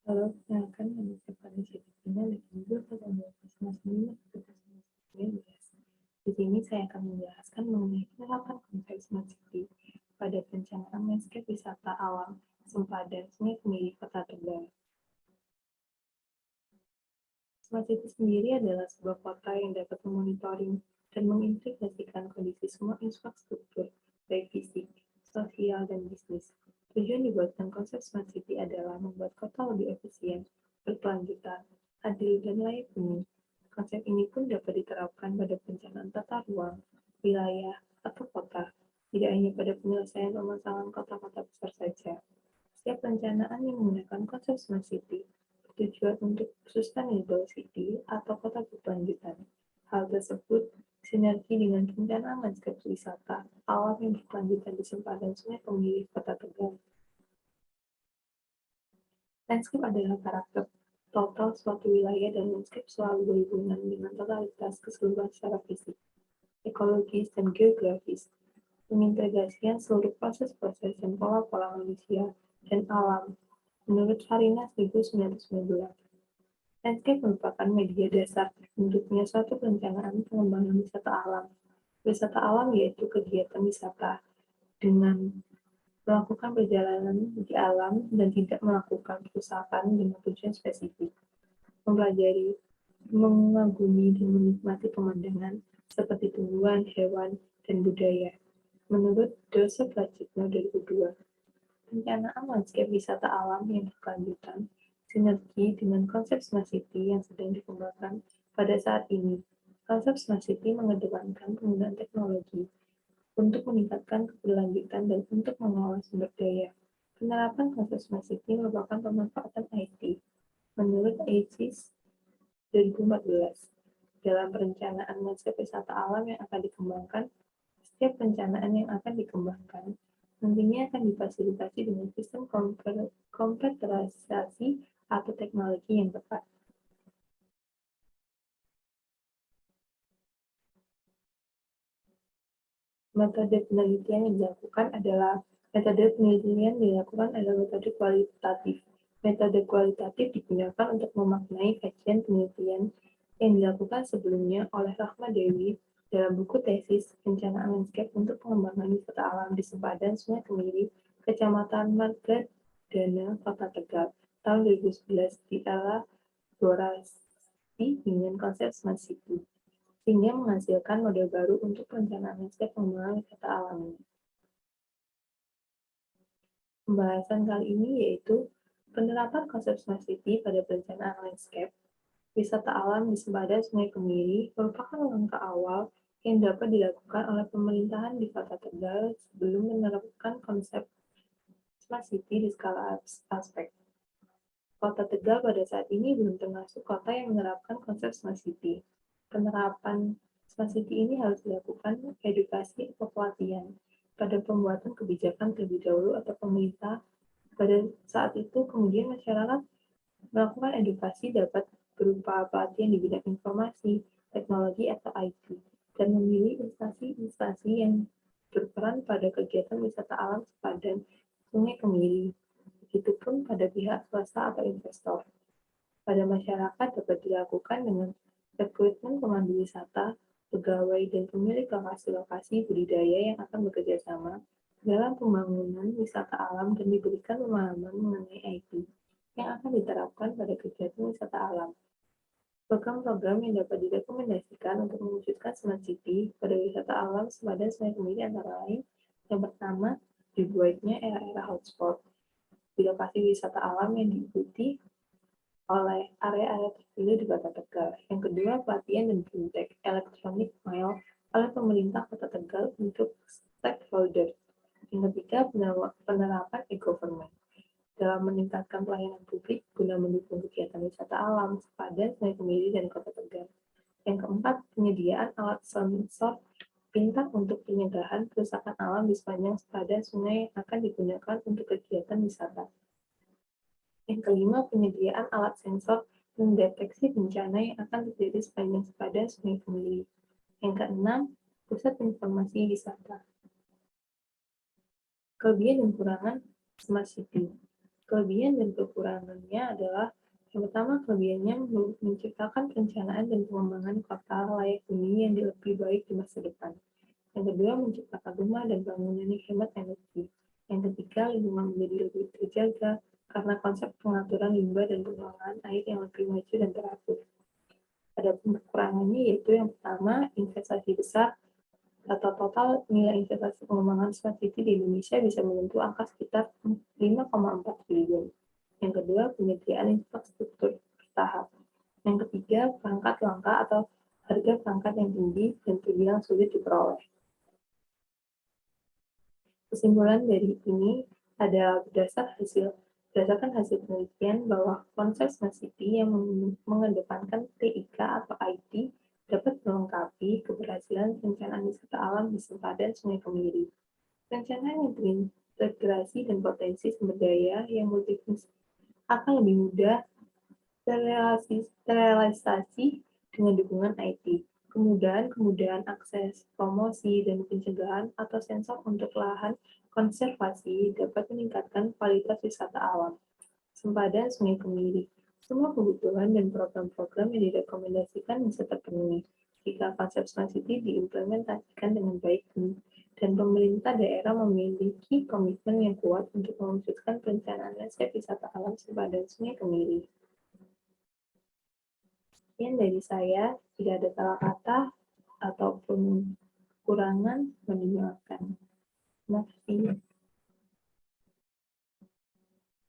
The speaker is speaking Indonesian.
Halo, perkenalkan nama saya Vanessa Christina dan juga pada masing-masing aktivitas yang bias. Di sini saya akan menjelaskan mengenai penerapan konsep Smart City pada perencanaan landscape wisata alam, sempadan sungai pemilik kota Tegal. Smart City sendiri adalah sebuah kota yang dapat memonitoring dan mengintegrasikan kondisi semua infrastruktur, baik fisik, sosial, dan bisnis. Tujuan dibuatkan konsep Smart City adalah membuat kota lebih efisien, berkelanjutan, adil, dan layak huni. Konsep ini pun dapat diterapkan pada perencanaan tata ruang, wilayah, atau kota, tidak hanya pada penyelesaian permasalahan kota-kota besar saja. Setiap perencanaan yang menggunakan konsep Smart City bertujuan untuk sustainable city atau kota berkelanjutan. Hal tersebut sinergi dengan perencanaan landscape wisata alam yang berkelanjutan di sempadan sungai pemilik kota Tegal. Landscape adalah karakter total suatu wilayah dan landscape selalu berhubungan dengan totalitas keseluruhan secara fisik, ekologis, dan geografis. Pengintegrasian seluruh proses-proses dan pola-pola manusia dan alam menurut Farina 1998. Landscape merupakan media dasar terbentuknya suatu perencanaan pengembangan wisata alam. Wisata alam yaitu kegiatan wisata dengan melakukan perjalanan di alam dan tidak melakukan perusahaan dengan tujuan spesifik. Mempelajari, mengagumi, dan menikmati pemandangan seperti tumbuhan, hewan, dan budaya. Menurut Dosa Pracitno 2002, perencanaan landscape wisata alam yang berkelanjutan sinergi dengan konsep Smart City yang sedang dikembangkan pada saat ini. Konsep Smart City mengedepankan penggunaan teknologi untuk meningkatkan keberlanjutan dan untuk mengolah sumber daya. Penerapan konsep Smart City merupakan pemanfaatan IT. Menurut ACIS 2014, dalam perencanaan landscape wisata alam yang akan dikembangkan, setiap perencanaan yang akan dikembangkan nantinya akan difasilitasi dengan sistem komputerisasi atau teknologi yang tepat. Metode penelitian yang dilakukan adalah metode kualitatif. Metode kualitatif digunakan untuk memaknai kajian penelitian yang dilakukan sebelumnya oleh Rahma Dewi dalam buku tesis Perencanaan Landscape untuk Pengembangan Wisata Alam di Sempadan Sungai Kemiri, Kecamatan Margadana, Kota Tegal, tahun 2011 dielaborasi dengan konsep Smart City, sehingga menghasilkan model baru untuk perencanaan landscape pengembangan wisata alam. Pembahasan kali ini yaitu penerapan konsep Smart City pada perencanaan landscape wisata alam di sempadan Sungai Kemiri merupakan langkah awal yang dapat dilakukan oleh pemerintahan di Kota Tegal sebelum menerapkan konsep Smart City di skala aspek. Kota Tegal pada saat ini belum termasuk kota yang menerapkan konsep Smart City. Penerapan Smart City ini harus dilakukan edukasi atau pelatihan pada pembuatan kebijakan terlebih dahulu atau pemerintah. Pada saat itu kemudian masyarakat melakukan edukasi dapat berupa pelatihan di bidang informasi, teknologi atau IT, dan memilih instansi-instansi yang berperan pada kegiatan wisata alam sepadan Sungai Kemiri. Begitupun pada pihak swasta atau investor. Pada masyarakat dapat dilakukan dengan rekrutmen pemandu wisata, pegawai, dan pemilik lokasi-lokasi budidaya yang akan bekerja sama dalam pembangunan wisata alam dan diberikan pemahaman mengenai IT yang akan diterapkan pada kegiatan wisata alam. Program-program yang dapat direkomendasikan untuk mewujudkan Smart City pada wisata alam sepadan Sungai Kemiri antara lain, yang pertama, dibuatnya era-era hotspot di lokasi wisata alam yang diikuti oleh area-area terpilih di Kota Tegal. Yang kedua, pelatihan dan fintech electronic mile oleh pemerintah Kota Tegal untuk stakeholder. Yang ketiga, penerapan e-government dalam meningkatkan pelayanan publik guna mendukung kegiatan wisata alam sepadan Sungai Kemiri dan Kota Tegal. Yang keempat, penyediaan alat sensor pintar untuk pencegahan kerusakan alam di sepanjang sepadan sungai yang akan digunakan untuk kegiatan wisata. Yang kelima, penyediaan alat sensor mendeteksi bencana yang akan terjadi sepanjang sepadan Sungai Kemiri. Yang keenam, pusat informasi wisata. Kelebihan dan kekurangan Smart City. Kelebihan dan kekurangannya adalah yang pertama, kelebihannya menciptakan perencanaan dan pengembangan kota layak huni yang lebih baik di masa depan. Yang kedua, menciptakan rumah dan bangunan yang hemat energi. Yang ketiga, lingkungan menjadi lebih terjaga karena konsep pengaturan limbah dan pengelolaan air yang lebih maju dan teratur. Ada kekurangannya yaitu yang pertama, investasi besar atau total nilai investasi pengembangan smart city di Indonesia bisa menyentuh angka sekitar 5,4 triliun. Yang kedua, penyediaan infrastruktur bertahap. Yang ketiga, perangkat langka atau harga perangkat yang tinggi dan terbilang sulit diperoleh. Kesimpulan dari ini adalah berdasarkan hasil penelitian bahwa konsep smart city yang mengedepankan TIK atau IT dapat melengkapi keberhasilan perencanaan wisata alam di sempadan Sungai Kemiri. Perencanaan yang terintegrasi dan potensi sumber daya yang multifungsi akan lebih mudah terrealisasi dengan dukungan IT. Kemudahan akses, promosi, dan pencegahan atau sensor untuk lahan konservasi dapat meningkatkan kualitas wisata alam. Sempadan Sungai Kemiri. Semua kebutuhan dan program-program yang direkomendasikan bisa terpenuhi jika konsep Smart City diimplementasikan dengan baik dan pemerintah daerah memiliki komitmen yang kuat untuk mewujudkan perencanaan landscape wisata alam sempadan Sungai Kemiri. Sekian dari saya, jika ada salah kata ataupun kurangan, mohon dimaafkan. Terima kasih.